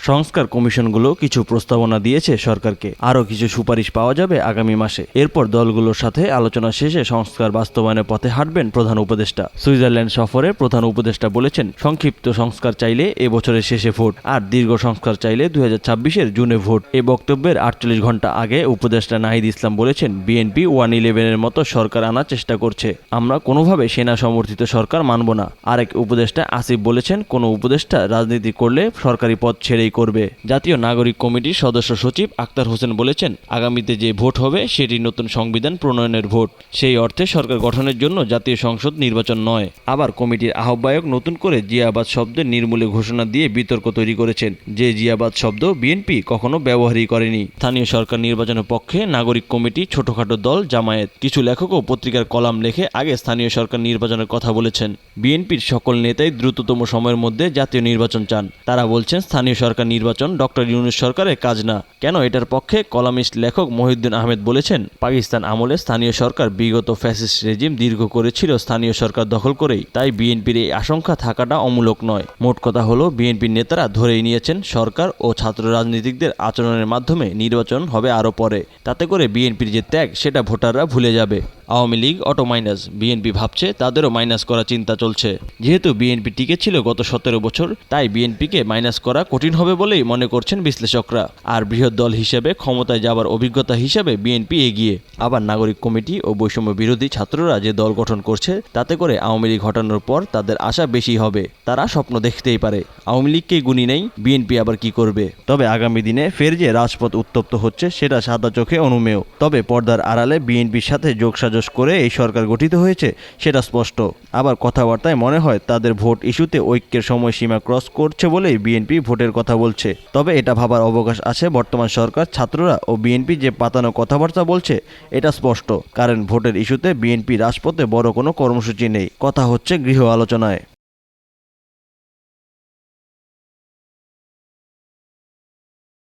সংস্কার কমিশনগুলো কিছু প্রস্তাবনা দিয়েছে সরকারকে, আরও কিছু সুপারিশ পাওয়া যাবে আগামী মাসে। এরপর দলগুলোর সাথে আলোচনা শেষে সংস্কার বাস্তবায়নের পথে হাঁটবেন প্রধান উপদেষ্টা। সুইজারল্যান্ড সফরে প্রধান উপদেষ্টা বলেছেন, সংক্ষিপ্ত সংস্কার চাইলে এ বছরের শেষে ভোট, আর দীর্ঘ সংস্কার চাইলে 2026-এর জুনে ভোট। এ বক্তব্যের 48 ঘন্টা আগে উপদেষ্টা নাহিদ ইসলাম বলেছেন, বিএনপি 111-এর মতো সরকার আনার চেষ্টা করছে, আমরা কোনোভাবে সেনা সমর্থিত সরকার মানব না। আরেক উপদেষ্টা আসিফ বলেছেন, কোনো উপদেষ্টা রাজনীতি করলে সরকারি পদ ছেড়েই করবে। জাতীয় নাগরিক কমিটির সদস্য সচিব আক্তার হোসেন বলেছেন, আগামীতে যে ভোট হবে সেটি নতুন সংবিধান প্রণয়নের ভোট, সেই অর্থে সরকার গঠনের জন্য জাতীয় সংসদ নির্বাচন নয়। আবার কমিটির আহ্বায়ক নতুন করে জিয়াবাদ শব্দের নির্মূলে ঘোষণা দিয়ে বিতর্ক তৈরি করেছেন, যে জিয়াবাদ শব্দ বিএনপি কখনো ব্যবহারই করেনি। স্থানীয় সরকার নির্বাচনের পক্ষে নাগরিক কমিটি, ছোটখাটো দল, জামায়াত, কিছু লেখকও পত্রিকার কলাম লেখে আগে স্থানীয় সরকার নির্বাচনের কথা বলেছেন। বিএনপির সকল নেতাই দ্রুততম সময়ের মধ্যে জাতীয় নির্বাচন চান। তারা বলছেন, স্থানীয় সরকার নির্বাচন ডক্টর ইউনূস সরকারের কাজ না। কেন এটার পক্ষে কলামিস্ট লেখক মহিউদ্দিন আহমেদ বলেছেন, পাকিস্তান আমলে স্থানীয় সরকার বিগত ফ্যাসিস্ট রেজিম দীর্ঘ করেছিল স্থানীয় সরকার দখল করেই, তাই বিএনপির এই আশঙ্কা থাকাটা অমূলক নয়। মোট কথা হলো, বিএনপির নেতারা ধরেই নিয়েছেন সরকার ও ছাত্র রাজনীতিকদের আচরণের মাধ্যমে নির্বাচন হবে আরও পরে। তাতে করে বিএনপির যে ত্যাগ সেটা ভোটাররা ভুলে যাবে। Awami League auto minus, BNP ভাবছে তাদেরও মাইনাস করা চিন্তা চলছে। যেহেতু বিএনপি টিকে ছিল গত 17 বছর, তাই বিএনপিকে মাইনাস করা কঠিন হবে বলেই মনে করছেন বিশ্লেষকরা। আর বৃহৎ দল হিসেবে ক্ষমতায় যাবার অভিজ্ঞতা হিসেবে বিএনপি এগিয়ে। আবার নাগরিক কমিটি ও বৈষম্য বিরোধী ছাত্ররা যে দল গঠন করছে, তাতে করে আওয়ামী লীগ হটানোর পর তাদের আশা বেশি হবে। তারা স্বপ্ন দেখতেই পারে, আওয়ামী লীগকেই গুণী নেই, বিএনপি আবার কি করবে। তবে আগামী দিনে ফের যে রাজপথ উত্তপ্ত হচ্ছে সেটা সাদা চোখে অনুমেয়। তবে পর্দার আড়ালে বিএনপির সাথে যোগসাজশ করে এই সরকার গঠিত হয়েছে সেটা স্পষ্ট। আবার কথাবার্তায় মনে হয় তাদের ভোট ইস্যুতে ঐক্যের সময়সীমা ক্রস করছে বলেই বিএনপি ভোটের কথা বলছে। তবে এটা ভাবার অবকাশ আছে, বর্তমান সরকার, ছাত্ররা ও বিএনপি যে পাতানো কথাবার্তা বলছে এটা স্পষ্ট। কারণ ভোটের ইস্যুতে বিএনপি রাজপথে বড় কোনো কর্মসূচি নেই, কথা হচ্ছে গৃহ আলোচনায়।